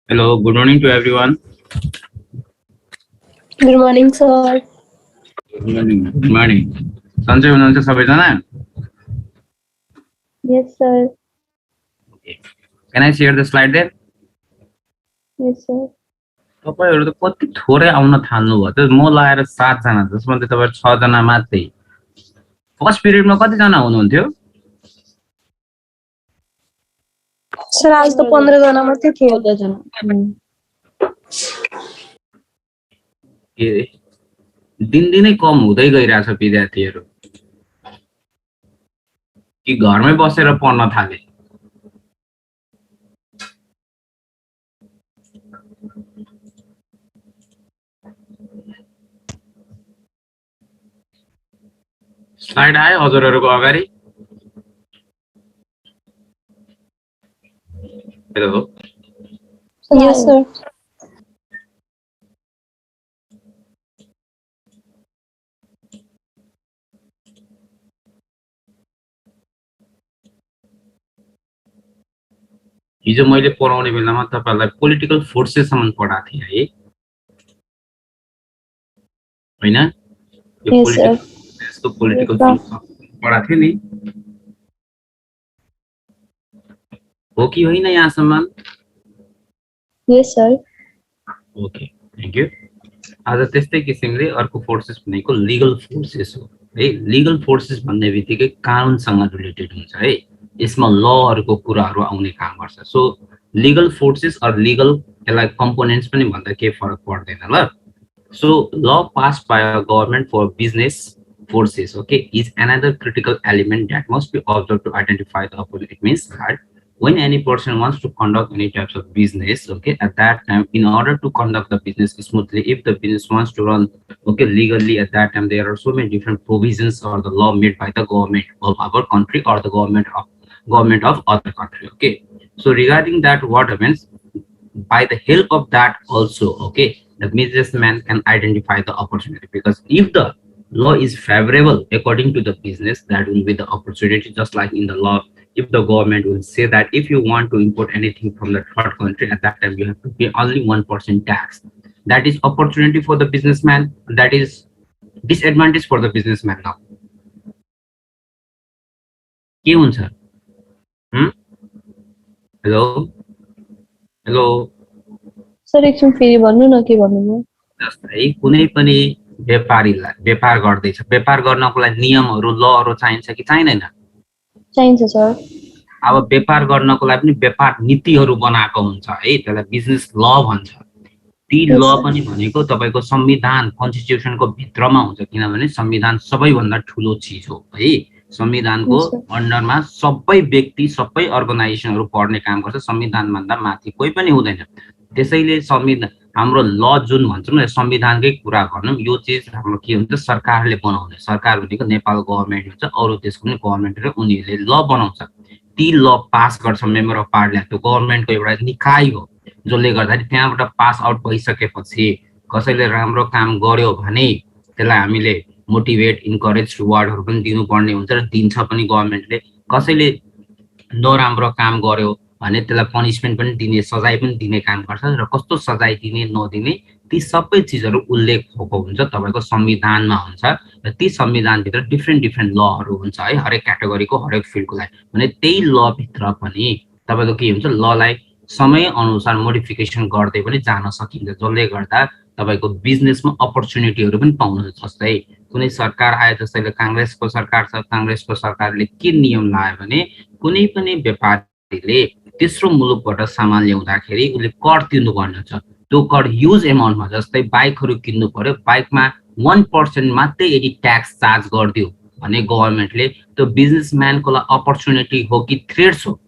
Hello, good morning to everyone. Good morning, sir. Good morning. Good morning. सन्चै हुनुहुन्छ सबैजना? Yes, sir. Okay. Can I share the slide there? Yes, sir. तपाईहरु त कति थोरै आउन थाल्नु भयो त म लाएर 7 जना जसमध्ये तपाईहरु 6 जना मात्रै फर्स्ट पिरियडमा कति जना हुनुहुन्थ्यो सर आज त 15 जना मात्रै थियो 14 जना ए दिनदिनै कम हुँदै गइराछ विद्यार्थीहरु कि घरमै बसेर पढ्न थाले स्लाइड आयो हजुरहरुको अगाडि हेलो Yes, sir. हिजो मैले पढाउने बेलामा तपाईहरुलाई पोलिटिकल फोर्सेस सम्म पढाएको थिए है हैन यो Yes, sir. यसको पोलिटिकल पढाएको थिए नि हो कि होइन यहाँसम्म Yes, sir. Okay thank you आज त्यस्तै किसिमले अर्को फोर्सेस भनेको लिगल फोर्सेस हो है लिगल फोर्सेस भन्ने बित्तिकै कानुनसँग रिलेटेड हुन्छ है यसमा लहरुको कुराहरु आउने काम गर्छ so legal forces or legal यसलाई कम्पोनेन्ट्स पनि भन्दा के फरक पर्दैन ल so law passed by a government for business forces okay is another critical element that must be observed to identify the opportunity. It means that when any person wants to conduct any types of business okay at that time in order to conduct the business smoothly if the business wants to run okay legally at that time there are so many different provisions or the law made by the government of our country or the government of other country okay so regarding that what happens by the help of that also okay the businessman can identify the opportunity because if the law is favorable according to the business that will be the opportunity just like in the law if the government will say that if you want to import anything from the third country at that time you have to pay only 1% tax that is opportunity for the businessman that is disadvantage for the businessman now के हुन्छ hello hello sir एकछिन फेरि भन्नु न के भन्नुभयो जस्तै कुनै पनि व्यापारीलाई व्यापार गर्दैछ व्यापार गर्नको लागि नियमहरु लहरु चाहिन्छ कि चाहिदैन चाहिन्छ सर अब व्यापार गर्नको लागि पनि व्यापार नीतिहरु बनाएको हुन्छ है त्यसलाई बिजनेस ल भन्छ ती ल पनि भनेको तपाईको संविधान कन्स्टिट्युसनको भित्रमा हुन्छ किनभने संविधान सबैभन्दा ठूलो चीज हो है संविधानको अन्डरमा सबै व्यक्ति सबै अर्गनाइजेसनहरु पढ्ने काम गर्छ संविधान भन्दा माथि कोही पनि हुँदैन त्यसैले संविधान हाम्रो ल जुन भन्छौं न संविधानकै कुरा गर्नु यो चीज हाम्रो के हुन्छ सरकारले बनाउने सरकार भनेको नेपाल गभर्नमेन्ट हुन्छ अरु देशको पनि गभर्नमेन्ट र उनीहरुले ल बनाउँछ ती ल पास गर्छ मेम्बर अफ पार्लियामेन्ट त्यो गभर्नमेन्टको एउटा निकाय हो जसले गर्दा त्यहाँबाट पास आउट भइसकेपछि कसैले राम्रो काम गर्यो भने त्यसलाई हामीले मोटिभेट इन्करेज रिवार्डहरु पनि दिनुपर्ने हुन्छ र दिन्छ पनि गभर्नमेन्टले कसैले नराम्रो काम गर्यो भने त्यसलाई पनिशमेन्ट पनि दिने सजाय पनि दिने काम गर्छ र कस्तो सजाय दिने नदिने ती सबै चीजहरु उल्लेख भएको हुन्छ तपाईको संविधानमा हुन्छ र ती संविधान भित्र डिफरेन्ट लहरु हुन्छ है हरेक क्याटेगोरीको हरेक फिल्डको लागि भने त्यही ल भित्र पनि तपाईको के हुन्छ ललाई समय अनुसार मोडिफिकेसन गर्दै पनि जान सकिन्छ जसले गर्दा तपाईको बिजनेसमा अपर्चुनिटीहरु पनि पाउनुहुन्छ जस्तै कुनै सरकार आए जस्तै कांग्रेसको सरकार छ कांग्रेसको सरकारले के नियम लायो भने कुनै पनि व्यापारीले तेस्रो मुलुकबाट सामान ल्याउँदाखेरि उले कर तिर्नुपर्ने हुन्छ त्यो कर ह्युज एमाउन्टमा जस्तै बाइकहरु किन्नु पर्यो बाइकमा 1% मात्रै यदि ट्याक्स चार्ज गर्दियो भने गभर्नमेन्टले त्यो बिजनेसम्यानको लागि अपर्चुनिटी हो कि थ्रेट्स हो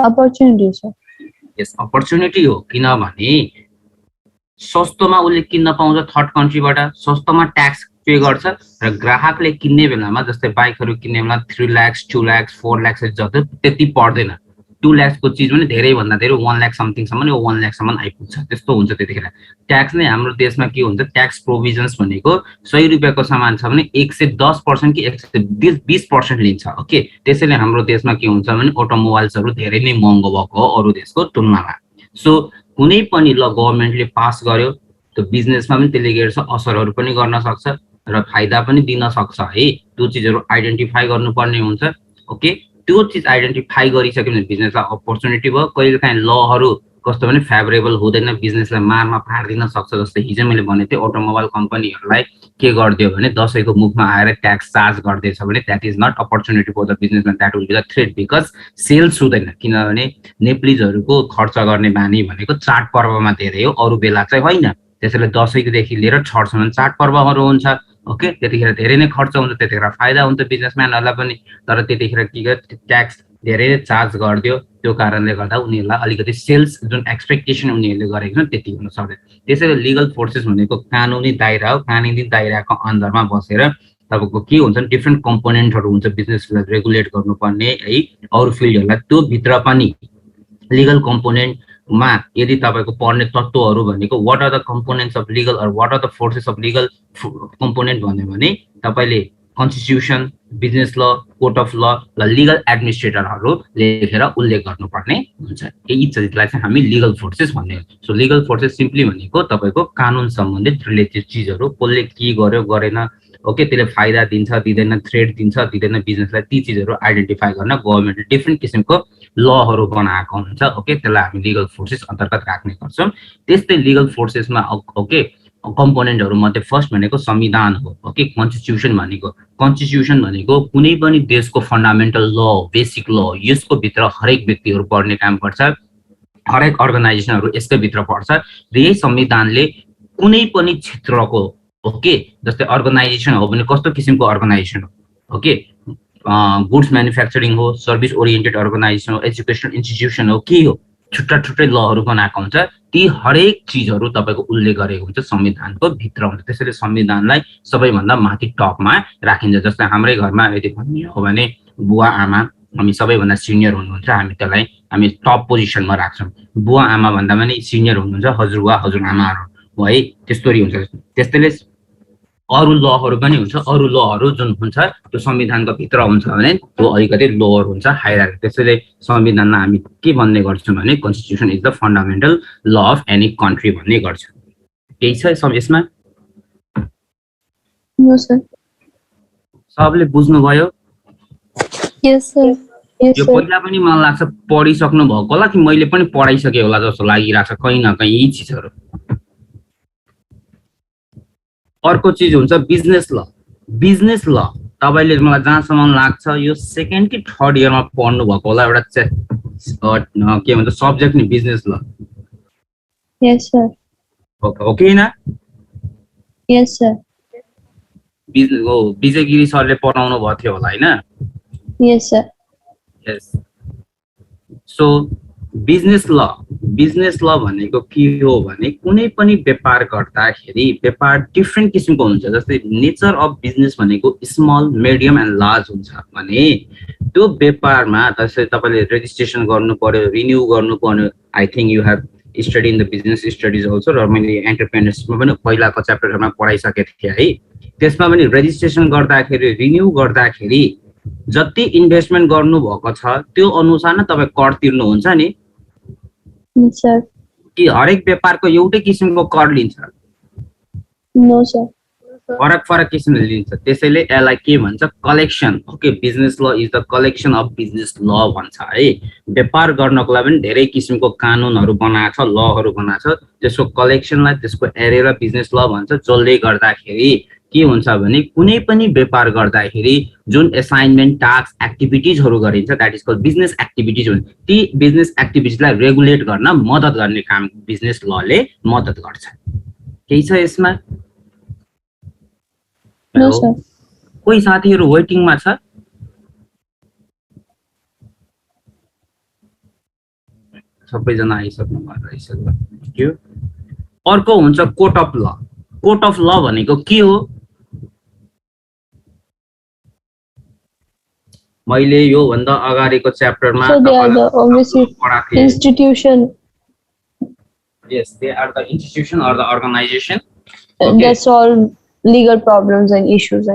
अपर्चुनिटी छ यस अपर्चुनिटी हो किनभने सस्तोमा उले किन्न पाउँछ थर्ड कन्ट्रीबाट सस्तोमा ट्याक्स पे गर्छ र ग्राहकले किन्ने बेलामा जस्तै बाइकहरु किन्ने बेला 3 लाख 2 लाख 4 लाख जति त्यति पर्दैन 2 लाखको चिज पनि धेरै भन्दा धेरै 1 लाख समथिङसम्म 1 लाखसम्म आइपुग्छ, त्यस्तो हुन्छ। त्यतिखेर ट्याक्स नै हाम्रो देशमा के हुन्छ, ट्याक्स प्रोभिजन्स भनेको 100 रुपियाँको सामान छ भने 110% कि 120% लिन्छ। ओके, त्यसैले हाम्रो देशमा के हुन्छ भने अटोमोबाइल्सहरू धेरै नै महँगो भएको हो अरू देशको तुलनामा। सो कुनै पनि ल गभर्मेन्टले पास गर्यो, त्यो बिजनेसमा पनि त्यसले गर्छ असरहरू पनि गर्न सक्छ र फाइदा पनि दिन सक्छ है। त्यो चिजहरू आइडेन्टिफाई गर्नुपर्ने हुन्छ। ओके, त्यो चिज आइडेन्टिफाई गरिसक्यो भने बिजनेसलाई अपर्च्युनिटी भयो। कहिलेकाहीँ लहरू कस्तो भने फेभरेबल हुँदैन, बिजनेसलाई मारमा पार्दिन सक्छ। जस्तै हिजो मैले भनेको थिएँ अटोमोबाइल कम्पनीहरूलाई के गरिदियो भने दसैँको मुखमा आएर ट्याक्स चार्ज गर्दैछ भने that is not opportunity for the businessman, that will be the threat, because sales हुँदैन। किनभने नेप्लिजहरूको खर्च गर्ने बानी भनेको चाडपर्वमा धेरै हो, अरू बेला चाहिँ होइन। त्यसैले दसैँदेखि लिएर छठसम्म चाडपर्वहरू हुन्छ। ओके, त्यतिखेर धेरै नै खर्च हुन्छ, त्यतिखेर फाइदा हुन्छ बिजनेसम्यानहरूलाई पनि। तर त्यतिखेर के गर्यो, ट्याक्स धेरै चार्ज गरिदियो, त्यो कारणले गर्दा उनीहरूलाई अलिकति सेल्स जुन एक्सपेक्टेसन उनीहरूले गरेको छ त्यति हुन सक्दैन। त्यसैले लिगल फोर्सेस भनेको कानुनी दायरा हो। कानुनी दायराको अन्डरमा बसेर तपाईँको के हुन्छ, डिफ्रेन्ट कम्पोनेन्टहरू हुन्छ बिजनेसलाई रेगुलेट गर्नुपर्ने है, अरू फिल्डहरूलाई। त्यो भित्र पनि लिगल कम्पोनेन्टमा यदि तपाईँको पढ्ने तत्त्वहरू भनेको what are the components of legal or what are the forces of legal component भन्यो भने तपाईँले constitution, business law, court of law र लिगल एडमिनिस्ट्रेटरहरू लेखेर उल्लेख गर्नुपर्ने हुन्छ। यही चिजलाई चाहिँ हामी लिगल फोर्सेस भन्ने हो। सो लिगल फोर्सेस सिम्पली भनेको तपाईँको कानुन सम्बन्धित रिलेटेड चिजहरू, कसले के गर्यो गरेन, ओके, त्यसले फाइदा दिन्छ दिँदैन, थ्रेट दिन्छ दिँदैन बिजनेसलाई, ती चिजहरू आइडेन्टिफाई गर्न गभर्मेन्टले डिफ्रेन्ट किसिमको लहरू बनाएको हुन्छ। ओके, त्यसलाई हामी लिगल फोर्सेस अन्तर्गत राख्ने गर्छौँ। त्यस्तै लिगल फोर्सेसमा ओके कम्पोनेन्टहरू मध्ये फर्स्ट भनेको संविधान हो। ओके, कन्स्टिट्युसन भनेको कुनै पनि देशको फन्डामेन्टल ल हो, बेसिक ल हो। यसको भित्र हरेक व्यक्तिहरू पढ्ने काम पर्छ, हरेक अर्गनाइजेसनहरू यसकै भित्र पर्छ र यही संविधानले कुनै पनि क्षेत्रको, ओके, जस्तै अर्गनाइजेसन हो भने कस्तो किसिमको अर्गनाइजेसन हो, ओके, गुड्स म्यानुफ्याक्चरिङ हो, सर्भिस ओरिएन्टेड अर्गनाइजेसन हो, एजुकेसनल इन्स्टिट्युसन हो, के हो, छुट्टा छुट्टै लहरू बनाएको हुन्छ। ती हरेक चिजहरू तपाईँको उल्लेख गरेको हुन्छ संविधानको भित्र हुन्छ। त्यसैले संविधानलाई सबैभन्दा माथि टपमा राखिन्छ। जस्तै हाम्रै घरमा यदि भन्ने हो भने बुवा आमा हामी सबैभन्दा सिनियर हुनुहुन्छ, हामी टप पोजिसनमा राख्छौँ। बुवा आमा भन्दा पनि सिनियर हुनुहुन्छ हजुरबुवा हजुरआमाहरू है, त्यस्तोरी हुन्छ। त्यस्तैले अरू लहरू पनि हुन्छ। अरू लहरू जुन हुन्छ त्यो संविधानको भित्र हुन्छ भने त्यो अलिकति लोअर हुन्छ, हायरार्की। त्यसैले संविधानलाई हामी के भन्ने गर्छौँ भने constitution is the fundamental law of any country भन्ने गर्छौँ। केही छ यसमा? सबले बुझ्नुभयो? यो पहिला पनि मलाई लाग्छ पढिसक्नु भएको होला कि मैले पनि पढाइसकेँ होला जस्तो लागिरहेको छ कहीँ न कहीँ यी चिजहरू। अर्को चिज हुन्छ बिजनेस ल। बिजनेस ल तपाईँले मलाई जहाँसम्म लाग्छ यो सेकेन्ड कि थर्ड इयरमा पढ्नु भएको होला, एउटा के भन्छ सब्जेक्ट नि बिजनेस ल। यस सर। ओके न? यस सर। बिजनेस हो, विजय गिरी सरले पढाउनु भएको थियो होला हैन? यस सर। यस। सो बिजनेस ल भनेको के हो भने कुनै पनि व्यापार गर्दाखेरि व्यापार डिफ्रेन्ट किसिमको हुन्छ। जस्तै नेचर अफ बिजनेस भनेको स्मल, मिडियम एन्ड लार्ज हुन्छ भने त्यो व्यापारमा जस्तै तपाईँले रेजिस्ट्रेसन गर्नु पर्यो, रिन्यू गर्नु पर्यो। I think you have study in the business studies also, र मैले एन्टरप्रेन्योरसिपमा पनि पहिलाको च्याप्टरमा पढाइसकेको थिएँ है। त्यसमा पनि रेजिस्ट्रेसन गर्दाखेरि, रिन्यू गर्दाखेरि जति इन्भेस्टमेन्ट गर्नुभएको छ त्यो अनुसार नै तपाईँ कर तिर्नुहुन्छ नि सर, कि हरेक व्यापारको एउटै किसिमको कर लिन्छ? नो सर, फरक किसिमले लिन्छ। त्यसैले यसलाई के भन्छ, कलेक्सन। ओके, बिजनेस ल is the collection of business ल भन्छ है। व्यापार गर्नको लागि पनि धेरै किसिमको कानुनहरू बनाएको छ, लहरू बनाएको छ, त्यसको कलेक्सनलाई, त्यसको एरेलाई बिजनेस ल भन्छ। जसले गर्दाखेरि के हुन्छ भने कुनै पनि व्यापार गर्दाखेरि जुन एसाइनमेन्ट, टास्क, एक्टिभिटिजहरू गरिन्छ that is called business activities हुन्छ। ती बिजनेस एक्टिभिटिजलाई रेगुलेट गर्न मद्दत गर्ने काम बिजनेस लले मद्दत गर्छ। केही छ यसमा? कोही साथीहरू वेटिङमा छ? सबैजना आइसक्नु भयो। अर्को हुन्छ कोर्ट अफ ल। कोर्ट अफ ल भनेको के हो? मैले यो भन्दा अगाडिको च्याप्टरमा So they are the obviously पढाएको थिएँ। institution. Yes, they are the institution or the organization. That solve legal problems and issues.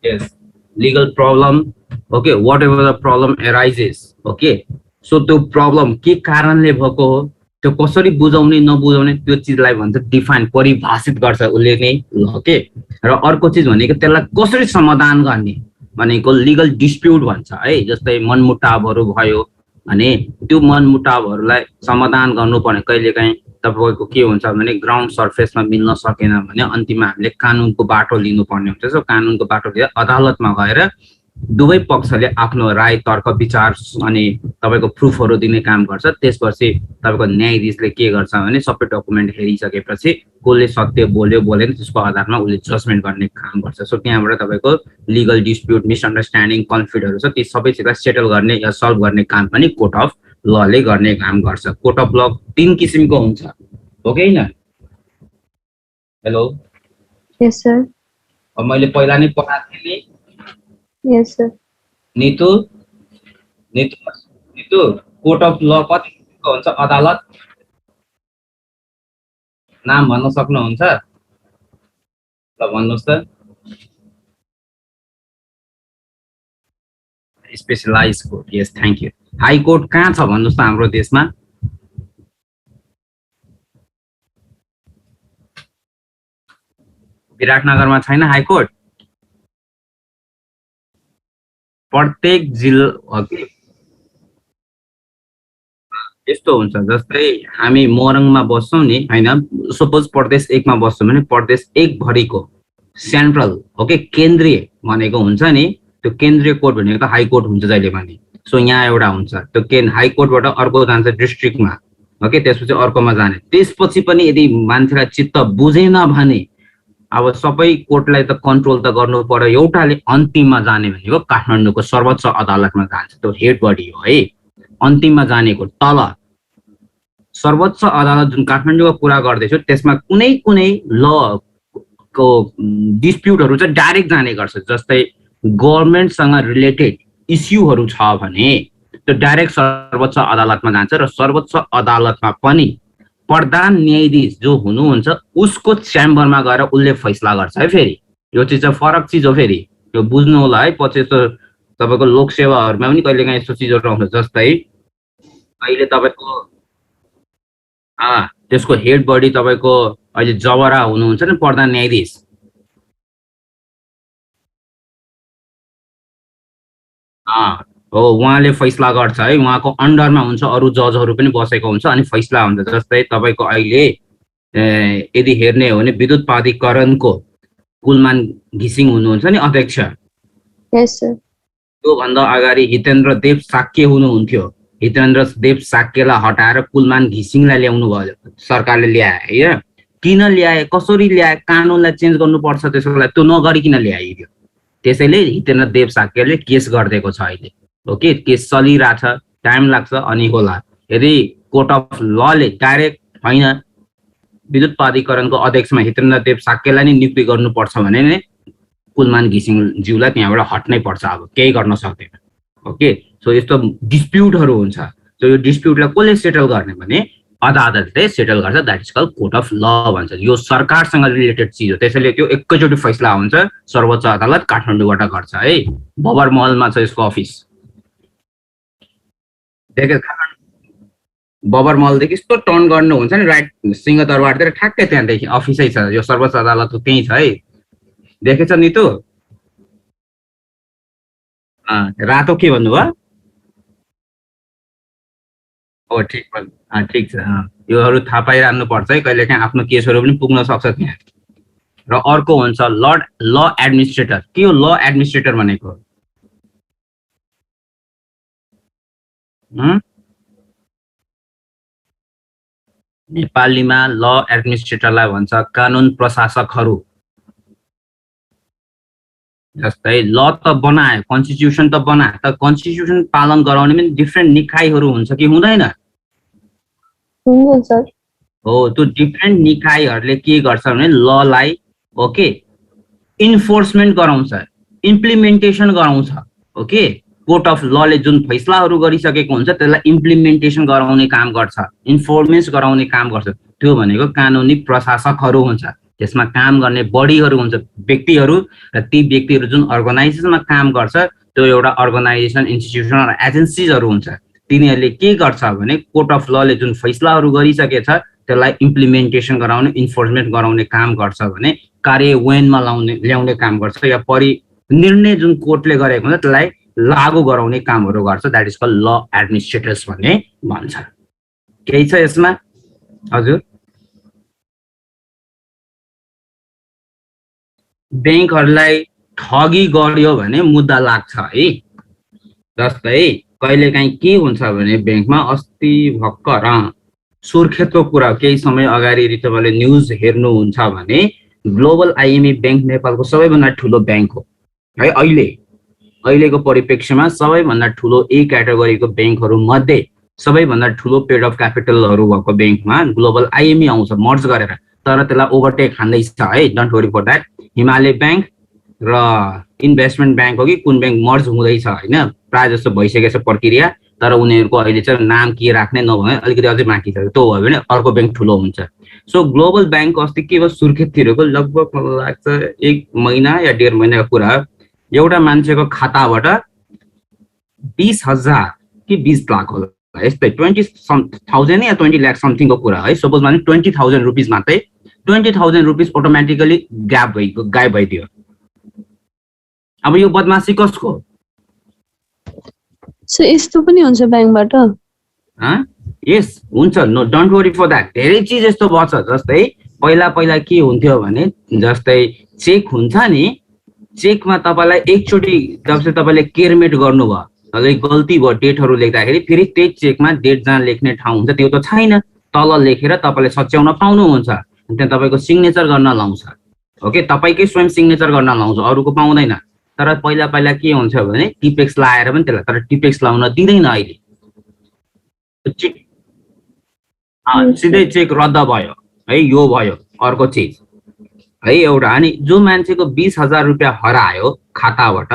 Yes, legal problem. Okay, whatever the problem arises. Okay, so त्यो problem के कारणले भएको हो, त्यो कसरी बुझाउने नबुझाउने त्यो चिजलाई भन्छ डिफाइन, परिभाषित गर्छ उसले नै। ओके, र अर्को चिज भनेको त्यसलाई कसरी समाधान गर्ने भनेको लिगल डिस्प्युट भन्छ है। जस्तै मनमुटावहरू भयो भने त्यो मनमुटावहरूलाई समाधान गर्नुपर्ने कहिलेकाहीँ तपाईको के हुन्छ भने ग्राउन्ड सर्फेसमा मिल्न सकेन भने अन्तिममा हामीले कानुनको बाटो लिनुपर्ने हुन्छ। सो कानुनको बाटो लिएर अदालतमा गएर दुवै पक्षले आफ्नो राय तर्क विचार अनि तपाईको प्रुफहरू दिने काम गर्छ। त्यसपछि तपाईको न्यायाधीशले के गर्छ भने सबै डकुमेन्ट हेरिसकेपछि कसले सत्य बोल्यो बोलेन त्यसको आधारमा उसले जजमेन्ट गर्ने काम गर्छ। सो त्यहाँबाट तपाईको लिगल डिस्प्युट, मिसअन्डरस्ट्यान्डिङ, कन्फ्लिक्टहरू छ ती सबै चिजलाई सेटल गर्ने या सल्भ गर्ने काम पनि कोर्ट अफ लले गर्ने काम गर्छ। कोर्ट अफ ल 3 किसिमको हुन्छ, हो कि हैन? Hello, Yes, sir. अब मैले पहिला नै पढाएको थिएँ नि। Yes, sir. Neetu Neetu Neetu court of ल कति किसिमको हुन्छ? अदालत नाम भन्न सक्नुहुन्छ? ल भन्नुहोस् त। Specialize court, yes, thank you. High court कहाँ छ भन्नुहोस् त हाम्रो देशमा? विराटनगरमा छैन हाई कोर्ट? प्रत्येक जिल्ला यस्तो हुन्छ। जस्तै हामी मोरङमा बस्छौँ नि हैन, सपोज प्रदेश 1 मा बस्छौँ भने प्रदेश 1 भरिको सेन्ट्रल, ओके, केन्द्रीय भनेको हुन्छ नि, त्यो केन्द्रीय कोर्ट भनेको त हाई कोर्ट हुन्छ जहिले पनि। सो यहाँ एउटा हुन्छ त्यो हाई कोर्टबाट अर्को जान्छ डिस्ट्रिक्टमा, ओके, त्यसपछि अर्कोमा जाने। त्यसपछि पनि यदि मान्छेलाई चित्त बुझेन भने अब सबै कोर्टलाई त कन्ट्रोल त गर्नु पर्यो, एउटाले अन्तिममा जाने भनेको काठमाडौँको सर्वोच्च अदालतमा जान्छ। त्यो हेड बडी हो है, अन्तिममा जानेको। तल सर्वोच्च अदालत जुन काठमाडौँको कुरा गर्दैछु त्यसमा कुनै कुनै ल को डिस्प्युटहरू चाहिँ डाइरेक्ट जाने गर्छ। जस्तै गभर्नमेन्टसँग रिलेटेड इस्युहरू छ भने त्यो डाइरेक्ट सर्वोच्च अदालतमा जान्छ र सर्वोच्च अदालतमा पनि प्रधान न्यायाधीश जो हुनुहुन्छ उसको च्याम्बरमा गएर उसले फैसला गर्छ है। फेरि यो चिज चाहिँ फरक चिज हो, फेरि यो बुझ्नु होला है। पछि यस्तो तपाईको लोकसेवाहरूमा पनि कहिलेकाहीँ यस्तो चिजहरू आउँछ। जस्तै अहिले तपाईको त्यसको हेड बडी तपाईको अहिले जबरा हुनुहुन्छ नि प्रधान न्यायाधीश, हो, उहाँले फैसला गर्छ है। उहाँको अन्डरमा हुन्छ अरू जजहरू पनि बसेको हुन्छ अनि फैसला हुन्छ। जस्तै तपाईको अहिले यदि हेर्ने हो भने विद्युत प्राधिकरणको कुलमान घिसिङ हुनुहुन्छ नि अध्यक्ष। Yes, sir. त्यो भन्दा अगाडि हितेन्द्र देव साक्य हुनुहुन्थ्यो। हितेन्द्र देव साक्यलाई हटाएर कुलमान घिसिङलाई ल्याउनु भयो, सरकारले ल्याए हैन। किन ल्याए, कसरी ल्याए, कानुनलाई चेन्ज गर्नुपर्छ त्यसको लागि, त्यो नगरिकन ल्याइदियो। त्यसैले हितेन्द्र देव साक्यले केस गरिदिएको छ अहिले, ओके, केस चलिरहेछ, टाइम लाग्छ अनि होला। यदि कोर्ट अफ लले डाइरेक्ट होइन विद्युत प्राधिकरणको अध्यक्षमा हितेन्द्र देव साक्यलाई नै नियुक्ति गर्नुपर्छ भने नै कुलमान घिसिङ ज्यूलाई त्यहाँबाट हट्नै पर्छ, अब केही गर्न सक्दैन। ओके, सो यस्तो डिस्प्युटहरू हुन्छ। सो यो डिस्प्युटलाई कसले सेटल गर्ने भने अदालतले सेटल गर्छ। That is called court of law भन्छ। यो सरकारसँग रिलेटेड चिज हो, त्यसैले त्यो एकैचोटि फैसला हुन्छ। सर्वोच्च अदालत काठमाडौँबाट गर्छ है, बबर महलमा छ यसको अफिस। देखे बबर महलदेखि यस्तो टर्न गर्नुहुन्छ नि राइट सिंहदरबारतिर, ठ्याक्कै त्यहाँदेखि अफिसै छ। यो सर्वोच्च अदालत त्यही छ है, देखेछ नि त? रातो के भन्नुभयो? हो, ठिक छ। योहरू थाहा पाइरहनु पर्छ है, कहिलेकाहीँ आफ्नो केसहरू पनि पुग्न सक्छ त्यहाँ। र अर्को हुन्छ ल एडमिनिस्ट्रेटर। के हो ल एडमिनिस्ट्रेटर भनेको? नेपालीमा ल एडमिनिस्ट्रेटरलाई भन्छ कानुन प्रशासकहरू। जस्तै ल त बनाए, कन्स्टिट्युसन त बनाए, तर कन्स्टिट्युसन पालन गराउने पनि डिफ्रेन्ट निकायहरू हुन्छ कि हुँदैन? हुन्छ। हो, त्यो डिफ्रेन्ट निकायहरूले के गर्छ भने ललाई ओके इन्फोर्समेन्ट गराउँछ, इम्प्लिमेन्टेसन गराउँछ, ओके, कोर्ट अफ लले जुन फैसलाहरू गरिसकेको हुन्छ त्यसलाई इम्प्लिमेन्टेसन गराउने काम गर्छ, इन्फोर्मेन्स गराउने काम गर्छ। त्यो भनेको कानुनी प्रशासकहरू हुन्छ, त्यसमा काम गर्ने बडीहरू हुन्छ, व्यक्तिहरू, र ती व्यक्तिहरू जुन अर्गनाइजेसनमा काम गर्छ त्यो एउटा अर्गनाइजेसन, इन्स्टिट्युसन र एजेन्सिजहरू हुन्छ। तिनीहरूले के गर्छ भने कोर्ट अफ लले जुन फैसलाहरू गरिसकेछ त्यसलाई इम्प्लिमेन्टेसन गराउने, इन्फोर्समेन्ट गराउने काम गर्छ भने कार्यान्वयनमा ल्याउने काम गर्छ, या निर्णय जुन कोर्टले गरेको हुन्छ त्यसलाई लागू गराउने कामहरू गर्छ। द्याट इज कल्ड ल एडमिनिस्ट्रेटर्स भन्ने भन्छ। केही छ यसमा? हजुर, ब्याङ्कहरूलाई ठगी गर्यो भने मुद्दा लाग्छ है। जस्तै कहिलेकाहीँ के हुन्छ भने ब्याङ्कमा अस्ति भर्खर सुर्खेतको कुरा केही समय अगाडि तपाईँले न्युज हेर्नुहुन्छ भने ग्लोबल आइएमई ब्याङ्क नेपालको सबैभन्दा ठुलो ब्याङ्क हो है। अहिलेको परिप्रेक्ष्यमा सबैभन्दा ठुलो ए क्याटेगोरीको ब्याङ्कहरू मध्ये सबैभन्दा ठुलो पेड अफ क्यापिटलहरू भएको ब्याङ्कमा ग्लोबल आइएमई आउँछ मर्ज गरेर, तर त्यसलाई ओभरटेक खाँदैछ है। Don't worry for that. Himalaya bank र इन्भेस्टमेन्ट ब्याङ्क हो कि कुन ब्याङ्क मर्ज हुँदैछ होइन, प्रायः जस्तो भइसकेको छ प्रक्रिया, तर उनीहरूको अहिले चाहिँ नाम के राख्ने नभए अलिकति अझै बाँकी छ। त्यो भयो भने अर्को ब्याङ्क ठुलो हुन्छ। सो ग्लोबल ब्याङ्क अस्ति के भयो, सुर्खेततिरको लगभग मलाई लाग्छ 1 महिना या 1.5 महिनाको कुरा हो, एउटा मान्छेको खाताबाट 20,000 कि 20 लाख होला यस्तै 20,000 या 20 लाख समथिङको कुरा है। सपोज माने 20,000 रुपिस मात्रै, 20,000 रुपिस अटोमेटिकली गायब भइदियो। अब यो बदमासी कसको? यस्तो पनि हुन्छ ब्याङ्कबाट? यस हुन्छ, no don't worry for that. धेरै चिज यस्तो बच्छ। जस्तै पहिला के हुन्थ्यो भने जस्तै चेक हुन्छ नि, चेकमा तपाईँलाई एकचोटि जब चाहिँ तपाईँले केयरमेट गर्नुभयो, तपाईँले गल्ती भयो डेटहरू लेख्दाखेरि फेरि त्यही चेकमा डेट जहाँ लेख्ने ठाउँ हुन्छ त्यो त छैन, तल लेखेर तपाईँले सच्याउन पाउनुहुन्छ। त्यहाँ तपाईँको सिग्नेचर गर्न लाउँछ। ओके, तपाईँकै स्वयं सिग्नेचर गर्न लाउँछ, अरूको पाउँदैन। तर पहिला के हुन्छ भने टिपेक्स लाएर पनि त्यसलाई, तर टिपेक्स लाउन दिँदैन अहिले, सिधै चेक रद्द भयो है। यो भयो अर्को चिज है एउटा। अनि जो मान्छेको 20,000 रुपियाँ हरायो खाताबाट,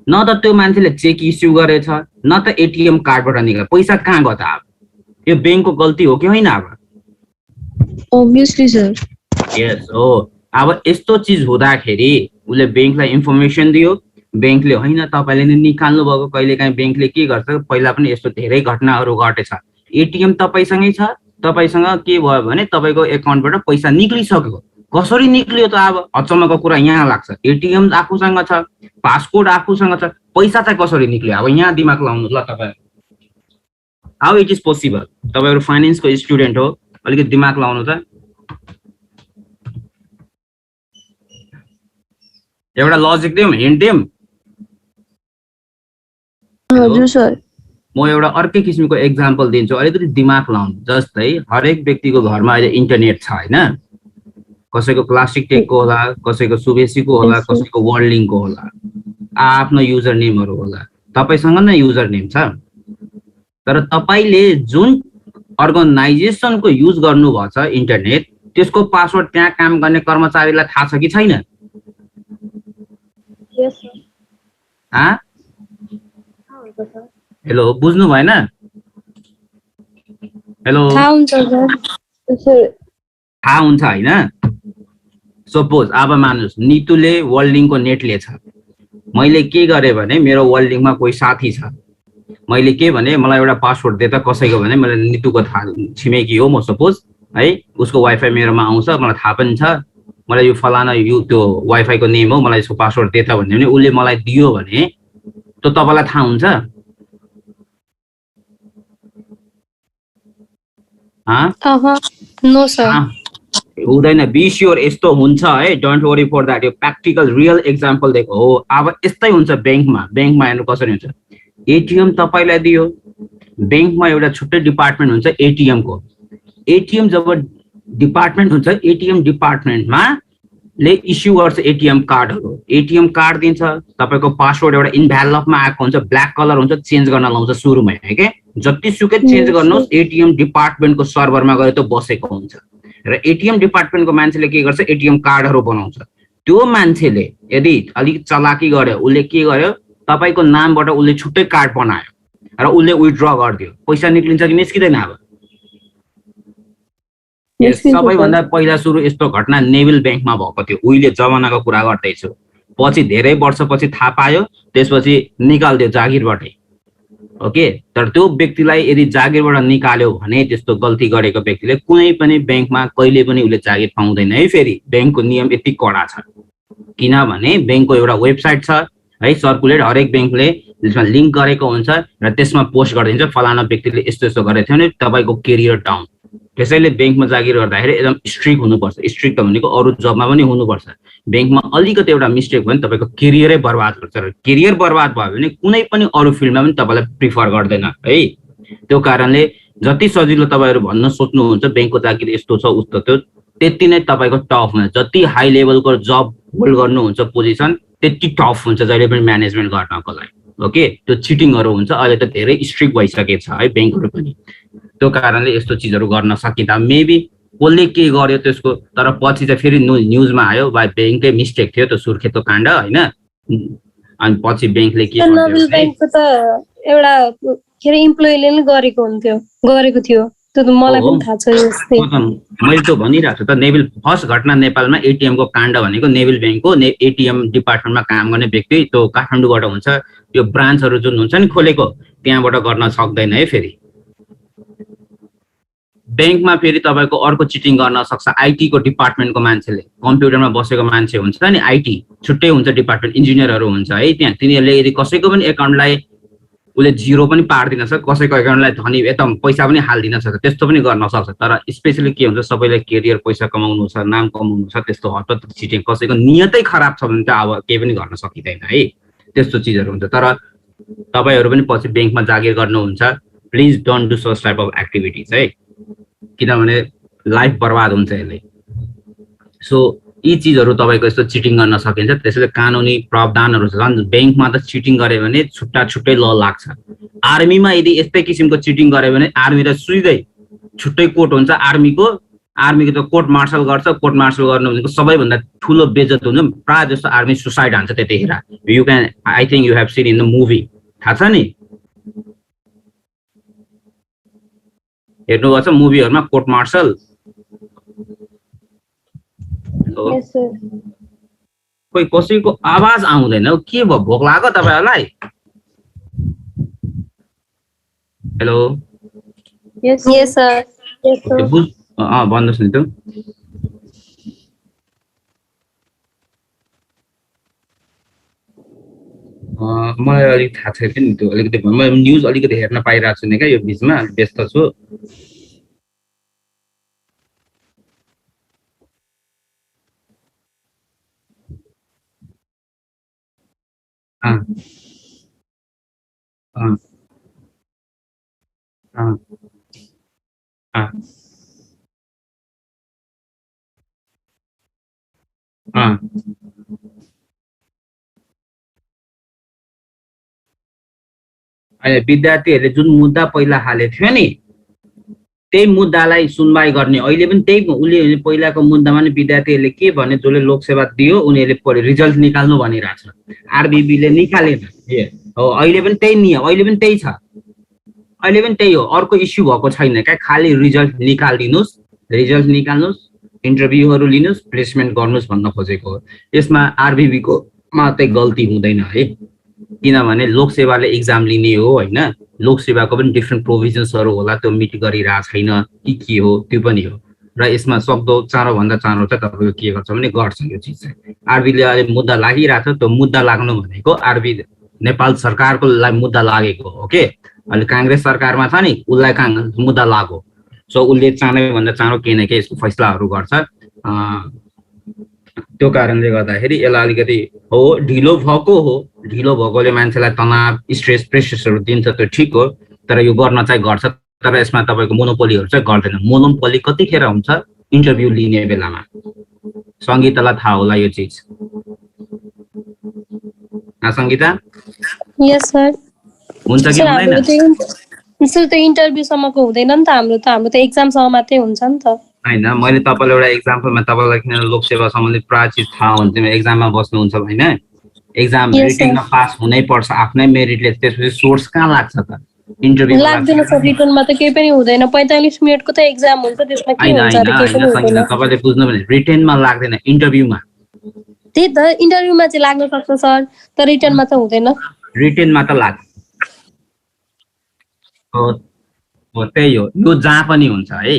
न त त्यो मान्छेले चेक इस्यु गरेछ न त एटिएम कार्डबाट निकाल्यो, पैसा कहाँ गयो त? अब यो ब्याङ्कको गल्ती हो कि होइन? अब obviously sir, यस हो। अब यस्तो चिज हुँदाखेरि उसले ब्याङ्कलाई इन्फर्मेसन दियो, ब्याङ्कले होइन तपाईँले नै निकाल्नु भएको। कहिलेकाहीँ ब्याङ्कले के गर्छ, पहिला पनि यस्तो धेरै घटनाहरू घटेछ, एटिएम तपाईँसँगै छ, तपाईँसँग के भयो भने तपाईँको एकाउन्टबाट पैसा निक्लिसक्यो। कसरी निक्लियो त? अब अचम्मको कुरा यहाँ लाग्छ। एटिएम आफूसँग छ, पासपोर्ट आफूसँग छ, पैसा चाहिँ कसरी निक्लियो? अब यहाँ दिमाग लाउनु ल तपाईँ। How it is possible? तपाईँहरू फाइनेन्सको स्टुडेन्ट हो, अलिकति दिमाग लाउनु त। एउटा लजिक दिउँ, हिन्ट दिउँ। हजुर सर। म एउटा अर्कै किसिमको एक्जाम्पल दिन्छु, अलिकति दिमाग लाउनु। जस्तै हरेक व्यक्तिको घरमा अहिले इन्टरनेट छ होइन, कसैको क्लासिक टेकको होला, कसैको सुबेसीको होला, कसैको वर्ल्डिङको होला, आफ्नो युजर नेमहरू होला। तपाईँसँग नै युजर नेम छ, तर तपाईँले जुन अर्गनाइजेसनको युज गर्नुभएको छ इन्टरनेट, त्यसको पासवर्ड त्यहाँ काम गर्ने कर्मचारीलाई थाहा छ कि छैन? हेलो, बुझ्नु भएन? हेलो, थाहा हुन्छ होइन? सपोज अब मान्नुहोस् नितुले वर्ल्डिङको नेट लिएछ, मैले के गरेँ भने मेरो वर्ल्डिङमा कोही साथी छ, मैले के भने मलाई एउटा पासवर्ड दे त कसैको, भने मैले नितुको थाहा छिमेकी हो म सपोज है, उसको वाइफाई मेरोमा आउँछ, मलाई थाहा पनि छ, मलाई यो फलाना यो त्यो वाइफाईको नेम हो, मलाई यसको पासवर्ड दे त भन्यो भने उसले मलाई दियो भने त्यो तपाईँलाई थाहा हुन्छ? नो सर, हुँदैन। बी स्योर यस्तो हुन्छ है, डोन्ट वरी फर द्याट। यो प्र्याक्टिकल रियल एक्जाम्पल दिएको हो। अब यस्तै हुन्छ ब्याङ्कमा। ब्याङ्कमा हेर्नु कसरी हुन्छ, एटिएम तपाईँलाई दियो, ब्याङ्कमा एउटा छुट्टै डिपार्टमेन्ट हुन्छ एटिएमको। एटिएम जब डिपार्टमेन्ट हुन्छ, एटिएम डिपार्टमेन्टमा ले इस्यु गर्छ एटिएम कार्डहरू। एटिएम कार्ड दिन्छ, तपाईँको पासवर्ड एउटा इन्भ्यालपमा आएको हुन्छ, ब्ल्याक कलर हुन्छ, चेन्ज गर्न लाउँछ सुरुमै है के, जतिसुकै चेन्ज गर्नुहोस् एटिएम डिपार्टमेन्टको सर्भरमा गएर त्यो बसेको हुन्छ। र एटिएम डिपार्टमेन्टको मान्छेले के गर्छ, एटिएम कार्डहरू बनाउँछ। त्यो मान्छेले यदि अलिक चलाकी गर्यो, उसले के गर्यो, तपाईको नामबाट उसले छुट्टै कार्ड बनायो र उसले विथड्र गरिदियो, पैसा निक्लिन्छ कि निस्किँदैन? अब सबैभन्दा पहिला सुरु यस्तो घटना नेभिल ब्याङ्कमा भएको थियो, उहिले जमानाको कुरा गर्दैछु। पछि धेरै वर्षपछि थाहा पायो, त्यसपछि निकाल्दियो जागिरबाटै। ओके, तर त्यो व्यक्तिलाई यदि जागिरबाट निकाल्यो भने त्यस्तो गल्ती गरेको व्यक्तिले कुनै पनि ब्याङ्कमा कहिले पनि उसले जागिर पाउँदैन है। फेरि ब्याङ्कको नियम यति कडा छ, किनभने ब्याङ्कको एउटा वेबसाइट छ है, सर्कुलेट हरेक ब्याङ्कले त्यसमा लिङ्क गरेको हुन्छ र त्यसमा पोस्ट गरिदिन्छ फलाना व्यक्तिले यस्तो यस्तो गरेको थियो भने तपाईँको केरियर डाउन। त्यसैले ब्याङ्कमा जागिर गर्दाखेरि एकदम स्ट्रिक्ट हुनुपर्छ। स्ट्रिक्ट भनेको अरू जबमा पनि हुनुपर्छ। ब्याङ्कमा अलिकति एउटा मिस्टेक भयो भने तपाईँको केरियरै बर्बाद हुन्छ र केरियर बर्बाद भयो भने कुनै पनि अरू फिल्डमा पनि तपाईँलाई प्रिफर गर्दैन है। त्यो कारणले जति सजिलो तपाईँहरू भन्न सोच्नुहुन्छ ब्याङ्कको जागिर यस्तो छ उस्तो त्यो, त्यति नै तपाईँको टफ हुन्छ। जति हाई लेभलको जब होल्ड गर्नुहुन्छ पोजिसन त्यति टफ हुन्छ जहिले पनि म्यानेजमेन्ट गर्नको लागि। ओके, त्यो चिटिङहरू हुन्छ। अहिले त धेरै स्ट्रिक्ट भइसकेको छ है ब्याङ्कहरू पनि। त्यो कारणले यस्तो चिजहरू गर्न सकिँदा मेबी कसले के गर्यो त्यसको, तर पछि चाहिँ फेरि न्युजमा आयो बा ब्याङ्ककै मिस्टेक थियो त्यो सुर्खेतको काण्ड होइन। अनि पछि ब्याङ्कले के गर्यो, नोबेल ब्याङ्कको त एउटा के अरे इम्प्लोइले नै गरेको थियो, त्यो त मलाई पनि थाहा छ। यस्तै मैले त भनिरहेको छु त, नेभिल फर्स्ट घटना नेपालमा एटिएम को काण्ड भनेको नेभिल ब्याङ्कको एटिएम डिपार्टमेन्टमा काम गर्ने व्यक्ति त्यो काठमाडौँबाट हुन्छ। यो ब्रान्चहरू जुन हुन्छ नि खोलेको त्यहाँबाट गर्न सक्दैन है। फेरि ब्याङ्कमा फेरि तपाईँको अर्को चिटिङ गर्न सक्छ। आइटी को डिपार्टमेन्टको मान्छेले, कम्प्युटरमा बसेको मान्छे हुन्छ नि, आइटी छुट्टै हुन्छ डिपार्टमेन्ट, इन्जिनियरहरू हुन्छ है त्यहाँ। तिनीहरूले यदि कसैको पनि एकाउन्टलाई उसले जिरो पनि पारिदिन सक्छ, कसैको एकाउन्टलाई धनी एकदम पैसा पनि हालिदिन सक्छ, त्यस्तो पनि गर्न सक्छ। तर स्पेसली के हुन्छ, सबैलाई केरियर पैसा कमाउनु छ, नाम कमाउनु छ, त्यस्तो हतपत चिटिङ कसैको नियतै खराब छ भने त अब केही पनि गर्न सकिँदैन है। त्यस्तो चिजहरू हुन्छ। तर तपाईँहरू पनि पछि ब्याङ्कमा जागिर गर्नुहुन्छ, please don't do such type of activities है, किनभने लाइफ बर्बाद हुन्छ यसले। सो यी चिजहरू तपाईँको यस्तो चिटिङ गर्न सकिन्छ। त्यसैले कानुनी प्रावधानहरू छ। झन् ब्याङ्कमा त चिटिङ गऱ्यो भने छुट्टै ल लाग्छ। आर्मीमा यदि यस्तै किसिमको चिटिङ गऱ्यो भने आर्मी त सिधै छुट्टै कोर्ट हुन्छ। आर्मीको त कोर्ट मार्सल गर्छ। कोर्ट मार्सल गर्नु भनेको सबैभन्दा ठुलो बेइज्जत हुन्छ। प्रायः जस्तो आर्मी सुसाइड हान्छ त्यतिखेर। You can, I think you have seen in the movie, थाहा छ नि, हेर्नुभएको छ मुभीहरूमा कोर्ट मार्सल। कोही कसैको आवाज आउँदैन, के भयो, भोक लाग्यो तपाईँहरूलाई? हेलो, यस सर, भन्नुहोस् नि त। मलाई अलिक थाहा छैन नि त्यो, अलिकति म न्युज अलिकति हेर्न पाइरहेको छु नि क्या, यो बिचमा व्यस्त छु। विद्यार्थीहरूले जुन मुद्दा पहिला हालेको थियो नि त्यही मुद्दालाई सुनवाई गर्ने अहिले पनि त्यही उसले पहिलाको मुद्दामा नि विद्यार्थीहरूले के भने जसले लोकसेवा दियो उनीहरूले रिजल्ट निकाल्नु भनिरहेछ। आरबिबीले निकालेन हो, अहिले पनि त्यही नियम, अहिले पनि त्यही छ, अहिले पनि त्यही हो। अर्को इस्यु भएको छैन क्या, खालि रिजल्ट निकालिदिनुहोस्, रिजल्ट निकाल्नुहोस्, इन्टरभ्यूहरू लिनुहोस्, प्लेसमेन्ट गर्नुहोस् भन्न खोजेको हो। यसमा आरबिबीको मात्रै गल्ती हुँदैन है, किनभने लोकसेवाले एक्जाम लिने हो होइन। लोकसेवाको पनि डिफ्रेन्ट प्रोभिजन्सहरू होला, त्यो मिट गरिरहेको छैन कि के हो त्यो पनि हो। र यसमा सक्दो चाँडोभन्दा चाँडो चाहिँ तपाईँको के गर्छ भने गर्छ यो चिज चाहिँ। आरबीले अहिले मुद्दा लागिरहेको छ, त्यो मुद्दा लाग्नु भनेको आरबी नेपाल सरकारको मुद्दा लागेको हो के। अहिले काङ्ग्रेस सरकारमा छ नि, उसलाई मुद्दा लाग्यो। सो उसले चाँडैभन्दा चाँडो केही न केही यसको फैसलाहरू गर्छ। त्यो कारणले गर्दाखेरि यसलाई अलिकति हो ढिलो भएको हो, ढिलो भएकोले मान्छेलाई तनाव, स्ट्रेस, प्रेसरहरू दिन्छ, त्यो ठिक हो। तर यो गर्न चाहिँ गर्छ, तर यसमा तपाईँको मोनोपोलीहरू चाहिँ गर्दैन। मोनोपोली कतिखेर हुन्छ, इन्टरभ्यू लिने बेलामा। सङ्गीतालाई थाहा होला यो चिज, सङ्गीता? यस सर। हुन्छ कि हुँदैन? सर त्यो इन्टरभ्यूसम्मको हुँदैन नि त, हाम्रो त एक्जामसम्म मात्रै हुन्छ नि त। होइन, मैले तपाईँलाई एउटा एक्जाम्पलमा, तपाईँलाई किन लोकसेवा सम्बन्धी प्राय चिज थाहा हुन्छ, एक्जाममा बस्नुहुन्छ होइन, एक्जाम Yes, रिटेनमा पास हुनै पर्छ आफ्नै मेरिटले, त्यसपछि सोर्स कहाँ लाग्छ त? इन्टरभ्यू लाग्दैन सर, रिटर्नमा त केही पनि हुँदैन। 45 मिनटको त एक्जाम हुन्छ, त्यसमा के हैन हुन्छ हैन अरे, केही पनि हैन हुँदैन। सङ्गीता, तपाईँले बुझ्नु भने रिटेनमा लाग्दैन, इन्टरभ्यूमा। त्यही त, इन्टरभ्यूमा चाहिँ लाग्न सक्छ सर, तर रिटर्नमा त हुँदैन। रिटेनमा त लाग्छ। हो त्यही हो, यो जहाँ पनि हुन्छ है।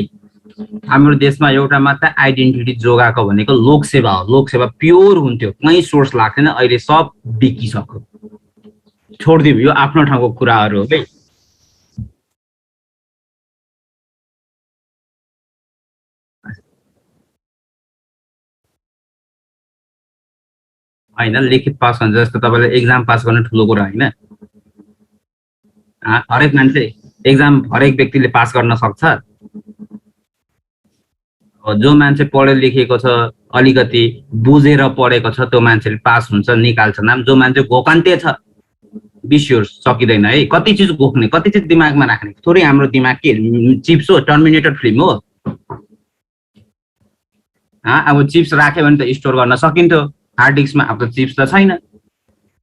हाम्रो देशमा एउटा मात्र आइडेन्टिटी जोगाएको भनेको लोकसेवा हो। लोकसेवा प्योर हुन्थ्यो, कहीँ सोर्स लाग्थेन, अहिले सब बिकिसक्यो। छोडिदिउँ, यो आफ्नो ठाउँको कुराहरू हो है। होइन, लिखित पास हुन्छ जस्तो तपाईँले एक्जाम पास गर्न ठुलो कुरा होइन। हरेक मान्छे एक्जाम हरेक व्यक्तिले पास गर्न सक्छ। जो मान्छे पढे लेखेको छ, अलिकति बुझेर पढेको छ, त्यो मान्छेले पास हुन्छ, निकाल्छ नाम। जो मान्छे घोकान्ते छ, बिस्योर सकिँदैन है। कति चिज घोक्ने, कति चिज दिमागमा राख्ने। थोरै हाम्रो दिमाग के चिप्स हो, टर्मिनेटर फिल्म हो। अब चिप्स राख्यो भने त स्टोर गर्न सकिन्थ्यो हार्ड डिस्कमा, अब त चिप्स त छैन,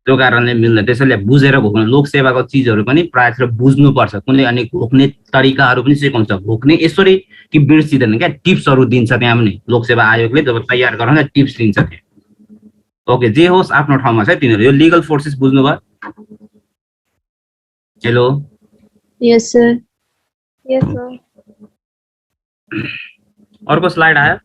त्यो कारणले मिल्दैन। त्यसैले बुझेर घोक्नु, लोकसेवाको चिजहरू पनि प्रायः जस्तो बुझ्नुपर्छ। कुनै अनि घोक्ने तरिकाहरू पनि सिकाउँछ। घोक्ने यसरी कि बिर्सिँदैन क्या, टिप्सहरू दिन्छ त्यहाँ पनि। लोकसेवा आयोगले जब तयार गराउँदा टिप्स दिन्छ त्यहाँ। ओके, जे होस् आफ्नो ठाउँमा छ तिनीहरू। यो लिगल फोर्सेस बुझ्नुभयो? Hello, yes sir. Yes sir. अर्को स्लाइड आयो।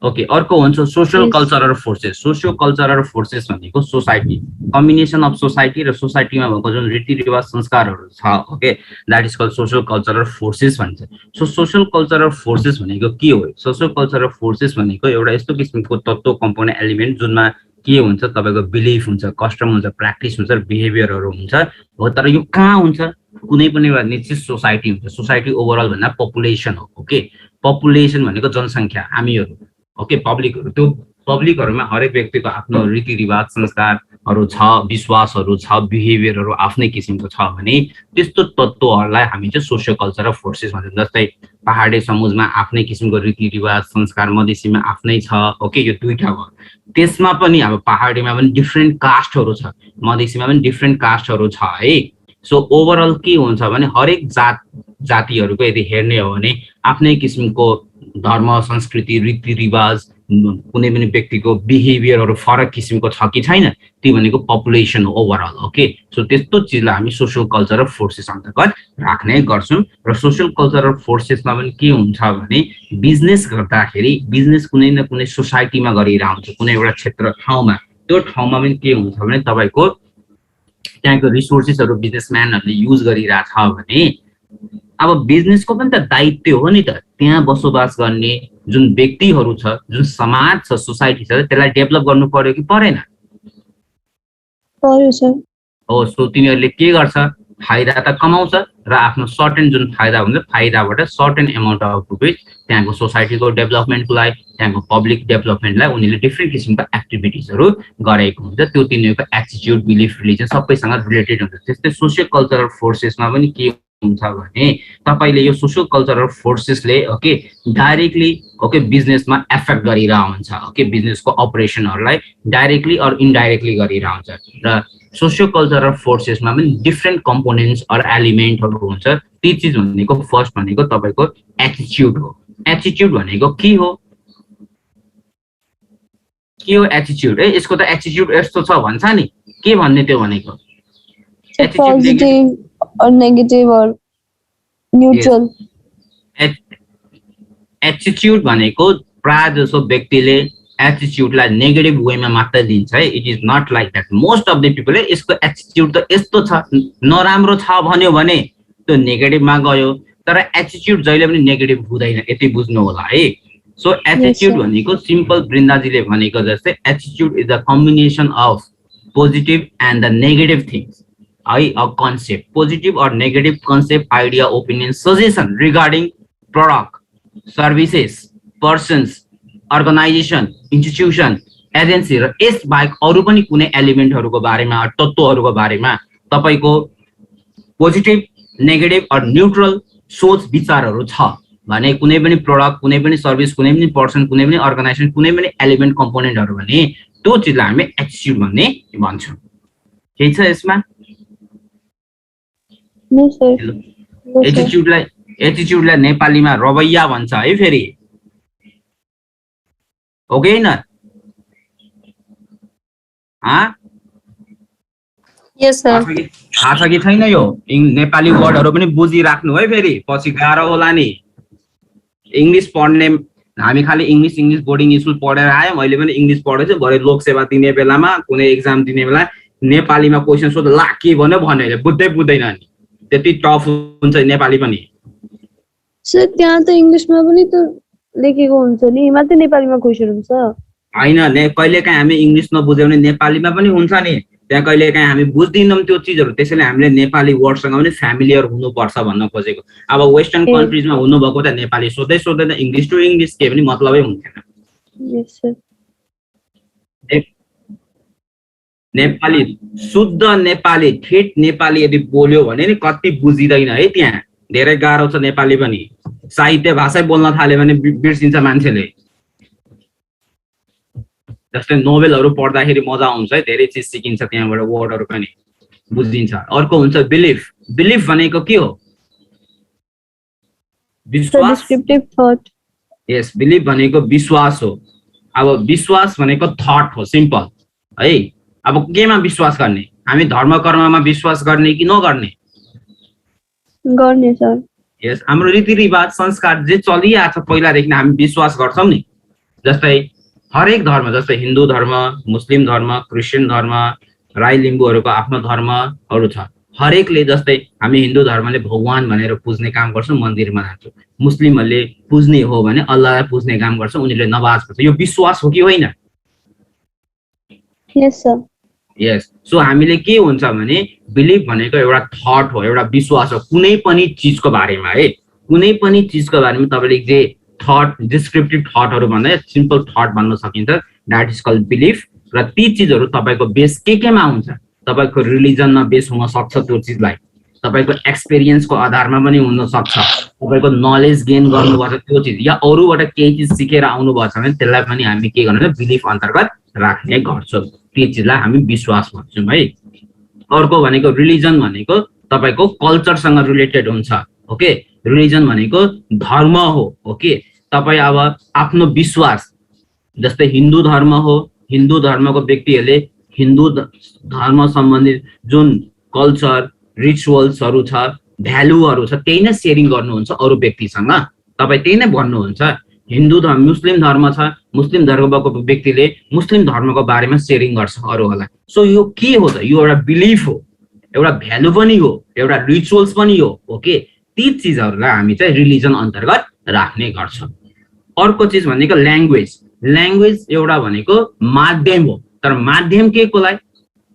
ओके, अर्को हुन्छ social cultural forces. Socio cultural forces भनेको सोसाइटी, कम्बिनेसन अफ सोसाइटी र सोसाइटीमा भएको जुन रीतिरिवाज संस्कारहरू छ, okay, that is called social cultural forces भन्छ। सो सोशल कल्चरल फोर्सेस भनेको के हो? सोशल कल्चरल फोर्सेस भनेको एउटा यस्तो किसिमको तत्त्व, कम्पोनेन्ट, एलिमेन्ट जुनमा के हुन्छ, तपाईँको बिलिफ हुन्छ, कस्टम हुन्छ, प्र्याक्टिस हुन्छ, बिहेभियरहरू हुन्छ हो। तर यो कहाँ हुन्छ? कुनै पनि एउटा निश्चित सोसाइटी हुन्छ। सोसाइटी ओभरअल भन्दा पपुलेसन हो। ओके, पपुलेसन भनेको जनसङ्ख्या, हामीहरू, ओके, पब्लिकहरू। त्यो पब्लिकहरूमा हरेक व्यक्तिको आफ्नो रीतिरिवाज संस्कारहरू छ, विश्वासहरू छ, बिहेभियरहरू आफ्नै किसिमको छ भने त्यस्तो तत्त्वहरूलाई हामी चाहिँ सोसियो कल्चरल फोर्सेस भन्छौँ। जस्तै पहाडी समुजमा आफ्नै किसिमको रीतिरिवाज संस्कार, मधेसीमा आफ्नै छ। ओके, यो दुईटा भयो। त्यसमा पनि अब पहाडीमा पनि डिफ्रेन्ट कास्टहरू छ, मधेसीमा पनि डिफ्रेन्ट कास्टहरू छ है। सो ओभरअल के हुन्छ भने हरेक जातिहरूको यदि हेर्ने हो भने आफ्नै किसिमको धर्म, संस्कृति, रीतिरिवाज, कुनै पनि व्यक्तिको बिहेभियरहरू फरक किसिमको छ कि छैन, त्यो भनेको पपुलेसन हो ओभरअल। ओके, सो त्यस्तो चिजलाई हामी सोसियल कल्चरल फोर्सेस अन्तर्गत राख्ने गर्छौँ। र सोसियल कल्चरल फोर्सेसमा पनि के हुन्छ भने बिजनेस गर्दाखेरि बिजनेस कुनै न कुनै सोसाइटीमा गरिरहन्छ, कुनै एउटा क्षेत्र ठाउँमा। त्यो ठाउँमा पनि के हुन्छ भने तपाईँको त्यहाँको रिसोर्सेसहरू बिजनेसम्यानहरूले युज गरिरहेछ भने अब बिजनेसको पनि त दायित्व हो नि त, त्यहाँ बसोबास गर्ने जुन व्यक्तिहरू छ, जुन समाज छ, सोसाइटी छ, त्यसलाई डेभलप गर्नु पर्यो कि परेन? पर्यो सर। हो, सो तिनीहरूले के गर्छ, फाइदा त कमाउँछ र आफ्नो सर्टेन जुन फाइदा हुन्छ, फाइदाबाट सर्टेन एमाउन्ट अफ रुपिस त्यहाँको सोसाइटीको डेभलपमेन्टको लागि, त्यहाँको पब्लिक डेभलपमेन्टलाई उनीहरूले डिफ्रेन्ट किसिमको एक्टिभिटिजहरू गरेको हुन्छ। त्यो तिनीहरूको एटिट्युड, बिलिफ, रिलिजन सबैसँग रिलेटेड हुन्छ। त्यस्तै सोसियल कल्चरल फोर्सेसमा पनि के हुन्छ भने तपाईँले यो सोसियल कल्चरल फोर्सेसले ओके डाइरेक्टली ओके बिजनेसमा एफेक्ट गरिरहन्छ। ओके, बिजनेसको अपरेसनहरूलाई डाइरेक्टली अर इन्डाइरेक्टली गरिरहन्छ। र सोसियो कल्चरल फोर्सेसमा पनि डिफ्रेन्ट कम्पोनेन्ट्स अर एलिमेन्टहरू हुन्छ। ती चिज भनेको फर्स्ट भनेको तपाईँको एटिट्युड हो। एटिट्युड भनेको के हो? के हो एटिट्युड? यसको त एटिट्युड यस्तो छ भन्छ नि, के भन्ने त्यो भनेको? Positive or negative or neutral? Attitude भनेको प्राय जसो व्यक्तिले एटिट्युडलाई नेगेटिभ वेमा मात्र दिन्छ है। It is not like that. Most of the पिपलले यसको एटिट्युड त यस्तो छ, नराम्रो छ भन्यो भने त्यो नेगेटिभमा गयो। तर एटिट्युड जहिले पनि नेगेटिभ हुँदैन, यति बुझ्नु होला है। सो एटिट्युड भनेको सिम्पल बृन्दाजीले भनेको जस्तै attitude is the combination of positive and the negative things है। A concept, positive or negative concept, idea, opinion, suggestion regarding product, services, persons, organisation, institution, agency र यस बाहेक अरू पनि कुनै एलिमेन्टहरूको बारेमा, तत्त्वहरूको बारेमा तपाईँको पोजिटिभ, नेगेटिभ अर न्युट्रल सोच विचारहरू छ भने कुनै पनि प्रडक्ट, कुनै पनि सर्भिस, कुनै पनि पर्सन, कुनै पनि अर्गनाइजेसन, कुनै पनि एलिमेन्ट कम्पोनेन्टहरू भने त्यो चिजलाई हामी एटिट्युड भन्ने भन्छौँ। केही छ यसमा? No sir. एटिट्युडलाई नेपालीमा रवैया भन्छ है फेरि, हो कि हैन? यस सर। थाहा छ कि छैन यो? नेपाली वर्डहरू पनि बुझिराख्नु है फेरि, पछि गाह्रो होला नि। इङ्ग्लिस पढ्ने हामी खालि इङ्ग्लिस बोर्डिङ स्कुल पढेर आयौँ, मैले पनि इङ्ग्लिस पढेछु। भरे लोकसेवा दिने बेलामा कुनै एक्जाम दिने बेला नेपालीमा क्वेसन सोध्दा ला के भन्यो भने बुझ्दैन नि, त्यति टफ हुन्छ नेपाली पनि। सर त्यहाँ त इङ्ग्लिसमा पनि त लेखेको हुन्छ नि, मात्रै नेपालीमा क्वेसन हुन्छ हैन? कहिलेकाहीँ हामी इङ्ग्लिस नबुझ्यौँ भने नेपालीमा पनि हुन्छ नि, त्यहाँ कहिलेकाहीँ हामी बुझ्दैनौँ त्यो चिजहरू। त्यसैले हामीले नेपाली वर्डसँग पनि फ्यामिलियर हुनुपर्छ भन्न खोजेको। अब वेस्टर्न कन्ट्रिजमा हुनुभएको त नेपाली सोध्दैन, इङ्ग्लिस टु इङ्ग्लिस केही पनि मतलबै हुन्थेन। नेपाली शुद्ध नेपाली ठेट नेपाली यदि बोल्यो भने नि कति बुझिँदैन है, त्यहाँ धेरै गाह्रो छ नेपाली पनि। साहित्य भाषै बोल्न थाल्यो भने बिर्सिन्छ मान्छेले। जस्तै नोभेलहरू पढ्दाखेरि मजा आउँछ है, धेरै चिज सिकिन्छ त्यहाँबाट, वर्डहरू पनि बुझिन्छ। अर्को हुन्छ बिलिफ। बिलिफ भनेको के हो? विश्वास। यस, बिलिफ भनेको विश्वास हो। अब विश्वास भनेको थट हो, सिम्पल है। अब केमा विश्वास गर्ने? हामी धर्म कर्ममा विश्वास गर्ने कि नगर्ने? गर्ने सर। यस, हाम्रो रीतिरिवाज संस्कार जे चलिआएको छ पहिलादेखि हामी विश्वास गर्छौँ नि। जस्तै हरेक धर्म, जस्तै हिन्दू धर्म, मुस्लिम धर्म, क्रिस्चियन धर्म, राई लिम्बूहरूको आफ्नो धर्महरू छ। हरेकले जस्तै हामी हिन्दू धर्मले भगवान भनेर पुज्ने काम गर्छौँ, मन्दिरमा जान्छौँ। मुस्लिमहरूले पुज्ने हो भने अल्लाहलाई पुज्ने काम गर्छ, उनीहरूले नमाज पढ्छ। यो विश्वास हो कि होइन? यस सर। यस। सो हामीले के हुन्छ भने बिलिभ भनेको एउटा थट हो, एउटा विश्वास हो कुनै पनि चिजको बारेमा है। कुनै पनि चिजको बारेमा तपाईँले जे थट, डिस्क्रिप्टिभ थटहरू भन्दा सिम्पल थट भन्न सकिन्छ, द्याट इज कल्ड बिलिफ। र ती चिजहरू तपाईँको बेस केमा हुन्छ? तपाईँको रिलिजनमा बेस हुन सक्छ त्यो चिजलाई, तपाईँको एक्सपिरियन्सको आधारमा पनि हुन सक्छ, तपाईँको नलेज गेन गर्नुपर्छ त्यो चिज, या अरूबाट केही चिज सिकेर आउनुभएको छ भने त्यसलाई पनि हामी के गर्ने? बिलिफ अन्तर्गत राख्ने गर्छौँ। त्यो चिजलाई हामी विश्वास भन्छौँ है। अर्को भनेको रिलिजन भनेको तपाईँको कल्चरसँग रिलेटेड हुन्छ। ओके, रिलिजन भनेको धर्म हो। ओके, तपाईँ अब आफ्नो विश्वास, जस्तै हिन्दू धर्म हो, हिन्दू धर्मको व्यक्तिहरूले हिन्दू धर्म सम्बन्धित जुन कल्चर, रिचुअल्सहरू छ, भ्यालुहरू छ, त्यही नै सेयरिङ गर्नुहुन्छ अरू व्यक्तिसँग। तपाईँ त्यही नै भन्नुहुन्छ। हिन्दू धर्म, मुस्लिम धर्म छ, मुस्लिम धर्मको व्यक्तिले मुस्लिम धर्मको बारेमा सेयरिङ गर्छ अरूहरूलाई। सो यो के हो त? यो एउटा बिलिफ हो, एउटा भ्यालु पनि हो, एउटा रिचुअल्स पनि हो। ओके, ती चिजहरूलाई हामी चाहिँ रिलिजन अन्तर्गत राख्ने गर्छौँ। अर्को चिज भनेको ल्याङ्ग्वेज। ल्याङ्ग्वेज एउटा भनेको माध्यम हो, तर माध्यम के को लागि?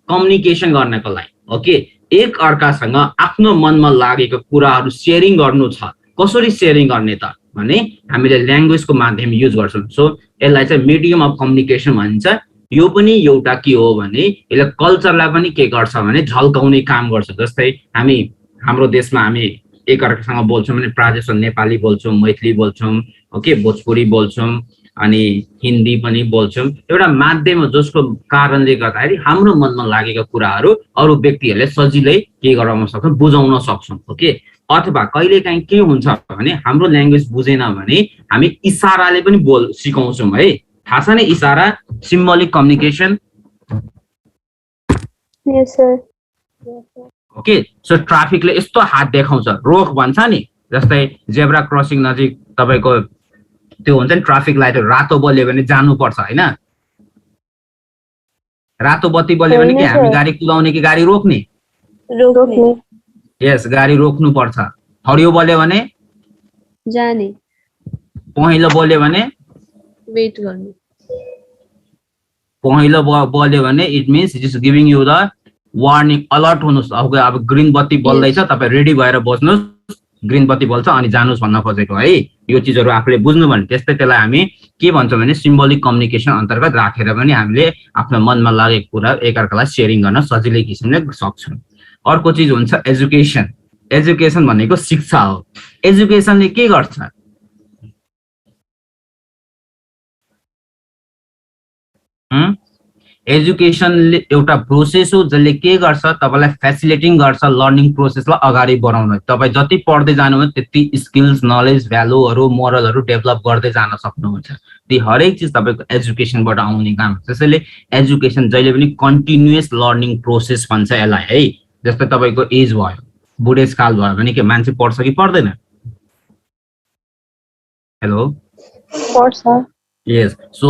कम्युनिकेसन गर्नको लागि। ओके, एक अर्कासँग आफ्नो मनमा लागेको कुराहरू सेयरिङ गर्नु छ। कसरी सेयरिङ गर्ने त भने हामीले ल्याङ्ग्वेजको माध्यम युज गर्छौँ। सो यसलाई चाहिँ मिडियम अफ कम्युनिकेसन भनिन्छ। यो पनि एउटा के हो भने यसले कल्चरलाई पनि के गर्छ भने झल्काउने काम गर्छ। जस्तै हामी हाम्रो देशमा हामी एकअर्कासँग बोल्छौँ भने प्रायः जस्तो नेपाली बोल्छौँ, मैथिली बोल्छौँ, ओके, भोजपुरी बोल्छौँ, अनि हिन्दी पनि बोल्छौँ। एउटा माध्यम हो जसको कारणले गर्दाखेरि हाम्रो मनमा लागेका कुराहरू अरू व्यक्तिहरूले सजिलै के गराउन सक्छौँ? बुझाउन सक्छौँ। ओके, अथवा कहिलेकाहीँ के हुन्छ भने हाम्रो ल्याङ्ग्वेज बुझेन भने हामी इसाराले पनि सिकाउँछौँ है। थाहा छ नि इसारा? Symbolic communication. Yes sir. Okay, so ट्राफिकले यस्तो हात देखाउँछ, रोक भन्छ नि। जस्तै जेब्रा क्रसिङ नजिक तपाईँको त्यो हुन्छ नि ट्राफिक लाइटहरू, रातो बल्यो भने जानुपर्छ होइन? रातो बत्ती बल्यो भने के हामी गाडी कुदाउने कि गाडी रोक्ने? रोक्ने। यस, गाडी रोक्नु पर्छ। हरियो बल्यो भने जाने। पहेँलो बल्यो भने वेट गर्ने। पहेँलो बल्यो भने it means it is giving you the warning, alert हुनुहोस्। अब ग्रिन बत्ती बल्दैछ, तपाईँ रेडी भएर बस्नुहोस्, ग्रिन बत्ती बल्छ अनि जानुहोस् भन्न खोजेको है। यो चिजहरू आफूले बुझ्नु भने त्यस्तै त्यसलाई हामी के भन्छौँ भने सिम्बोलिक कम्युनिकेसन अन्तर्गत राखेर पनि हामीले आफ्नो मनमा लागेको कुरा एकअर्कालाई सेयरिङ गर्न सजिलै किसिमले सक्छौँ। अर्को चिज हुन्छ एजुकेसन। एजुकेसन भनेको शिक्षा हो। एजुकेसनले के गर्छ? एजुकेसनले एउटा प्रोसेस हो जसले के गर्छ तपाईलाई फेसिलिटेटिङ गर्छ लर्निङ प्रोसेसलाई अगाडि बढाउन। तपाईँ जति पढ्दै जानुहुन्छ त्यति स्किल्स नलेज भ्यालुहरू मोरलहरू डेभलप गर्दै जान सक्नुहुन्छ। ती हरेक चिज तपाईँको एजुकेसनबाट आउने काम हो। त्यसैले एजुकेसन जहिले पनि कन्टिन्युअस लर्निङ प्रोसेस भन्छ यसलाई है। जस्तै तपाईँको एज भयो बुढेसकाल भयो भने के मान्छे पढ्छ कि पढ्दैन? हेलो पढ्छ। यस सो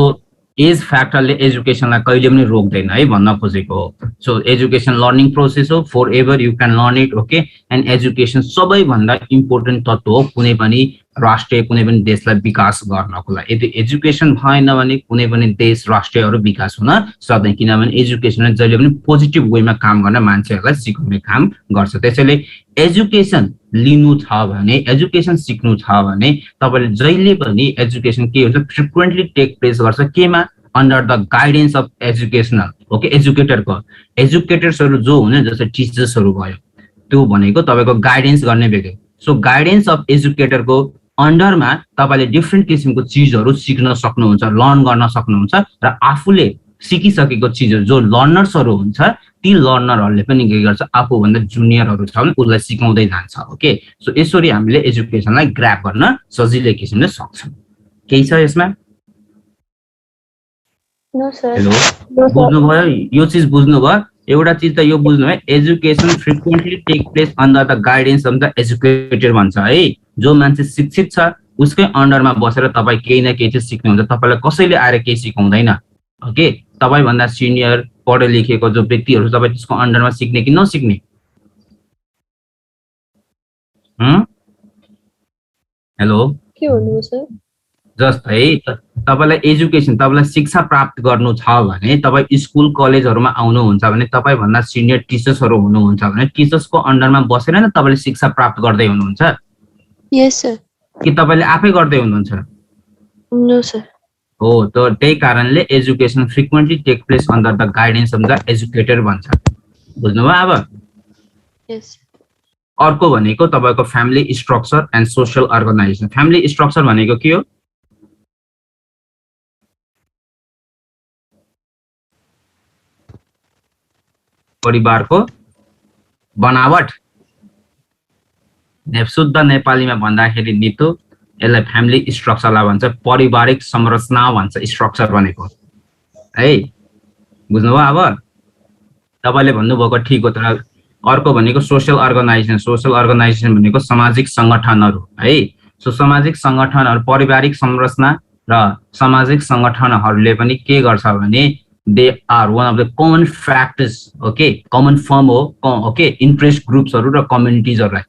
एज फ्याक्टरले एजुकेसनलाई कहिले पनि रोक्दैन है भन्न खोजेको हो। सो एजुकेसन लर्निङ प्रोसेस हो for ever you can learn it okay. And education सबैभन्दा इम्पोर्टेन्ट तत्त्व हो कुनै पनि राष्ट्र कुनै पनि देशलाई विकास गर्नको लागि। यदि एजुकेसन भएन भने कुनै पनि देश राष्ट्रहरू विकास हुन सक्दैन, किनभने एजुकेसनले जहिले पनि पोजिटिभ वेमा काम गर्न मान्छेहरूलाई सिकाउने काम गर्छ। त्यसैले एजुकेसन लिनु छ भने एजुकेसन सिक्नु छ भने तपाईँले जहिले पनि एजुकेसन के हुन्छ फ्रिक्वेन्टली टेक प्लेस गर्छ केमा under the guidance of educational okay एजुकेटरको। एजुकेटर्सहरू जो हुने जस्तै टिचर्सहरू भयो त्यो भनेको तपाईँको गाइडेन्स गर्ने व्यक्ति। सो गाइडेन्स अफ एजुकेटरको अन्डरमा तपाईँले डिफ्रेन्ट किसिमको चिजहरू सिक्न सक्नुहुन्छ लर्न गर्न सक्नुहुन्छ र आफूले सिकिसकेको चिजहरू जो लर्नर्सहरू हुन्छ ती लर्नरहरूले पनि के गर्छ आफूभन्दा जुनियरहरू छ भने उसलाई सिकाउँदै जान्छ ओके। सो यसरी हामीले एजुकेसनलाई ग्र्याब गर्न सजिलै किसिमले सक्छौँ। केही छ यसमा? हेलो बुझ्नुभयो? यो चिज बुझ्नुभयो? एउटा चिज त यो बुझ्नुभयो education frequently take place under the guidance of the educator भन्छ है। जो मान्छे शिक्षित छ उसकै अन्डरमा बसेर तपाईँ केही न केही चाहिँ सिक्नुहुन्छ। तपाईँलाई कसैले आएर केही सिकाउँदैन ओके। तपाईँभन्दा सिनियर पढे लेखेको जो व्यक्तिहरू तपाईँ त्यसको अन्डरमा सिक्ने कि नसिक्ने? हेलो के भन्नुभयो सर? जस्तै तपाईँलाई एजुकेसन तपाईँलाई शिक्षा प्राप्त गर्नु छ भने तपाईँ स्कुल कलेजहरूमा आउनुहुन्छ भने तपाईँभन्दा सिनियर टिचर्सहरू हुनुहुन्छ भने टिचर्सको अन्डरमा बसेर नै तपाईँले शिक्षा प्राप्त गर्दै हुनुहुन्छ? Yes sir. कि तपाईँले आफै गर्दै हुनुहुन्छ? No sir. हो त त्यही कारणले education frequently take place under the guidance of the educator भन्छ। बुझ्नुभयो अब? यस। अर्को भनेको तपाईँको family structure and social organization. Family structure भनेको के हो? परिवारको बनावट। शुद्ध नेपालीमा भन्दाखेरि नितो यसलाई फ्यामिली स्ट्रक्चरलाई भन्छ, पारिवारिक संरचना भन्छ स्ट्रक्चर भनेको है। बुझ्नुभयो? अब तपाईँले भन्नुभएको ठिक हो, तर अर्को भनेको सोसियल अर्गनाइजेसन। सोसियल अर्गनाइजेसन भनेको सामाजिक सङ्गठनहरू है। सो सामाजिक सङ्गठनहरू पारिवारिक संरचना र सामाजिक सङ्गठनहरूले पनि के गर्छ भने they are one of the common factors okay. Common firm हो ओके इन्ट्रेस्ट ग्रुप्सहरू र कम्युनिटिजहरूलाई।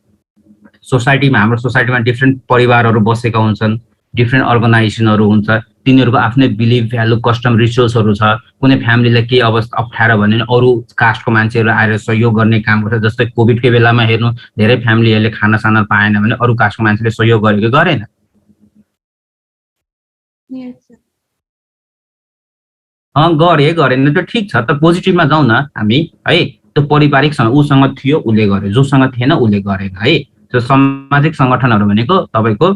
सोसाइटीमा हाम्रो सोसाइटीमा डिफ्रेन्ट परिवारहरू बसेका हुन्छन्, डिफ्रेन्ट अर्गनाइजेसनहरू हुन्छ, तिनीहरूको आफ्नै बिलिभ भ्यालु कस्टम रिचुअल्सहरू छ। कुनै फ्यामिलीलाई केही अवस्था अप्ठ्यारो भने अरू कास्टको मान्छेहरू आएर सहयोग गर्ने काम गर्छ। जस्तै कोभिडकै बेलामा हेर्नु धेरै फ्यामिलीहरूले खाना साना पाएन भने अरू कास्टको मान्छेले सहयोग गरेको गरेन? गरेन त ठिक छ त पोजिटिभमा जाउँ न हामी है। त्यो पारिवारिकसँग उसँग थियो उसले गर्यो, जोसँग थिएन उसले गरेन है। त्यो सामाजिक सङ्गठनहरू भनेको तपाईँको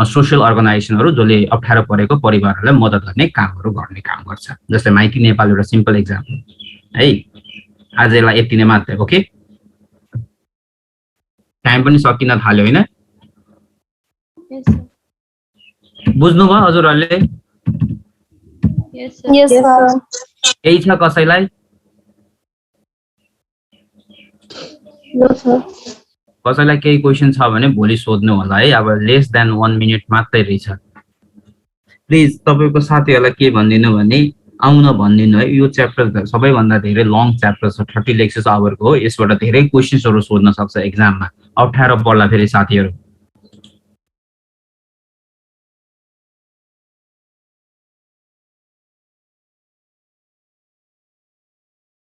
सोसियल अर्गनाइजेसनहरू जसले अप्ठ्यारो परेको परिवारहरूलाई मद्दत गर्ने कामहरू गर्ने काम गर्छ। जस्तै माइती नेपाल एउटा सिम्पल एक्जाम्पल है। आजलाई यति नै मात्र ओके। टाइम पनि सकिन थाल्यो होइन? बुझ्नुभयो हजुरहरूले? केही छ कसैलाई? कसैलाई केही क्वेसन छ भने भोलि सोध्नु होला है। अब लेस देन 1 मिनट मात्रै रहेछ। प्लिज तपाईँको साथीहरूलाई के भनिदिनु भने आउन भनिदिनु है। यो च्याप्टर सबैभन्दा धेरै लङ च्याप्टर छ, 30 लेक्चर्स आवरको हो। यसबाट धेरै क्वेसन्सहरू सोध्न सक्छ एक्जाममा, अप्ठ्यारो पर्ला फेरि साथीहरू।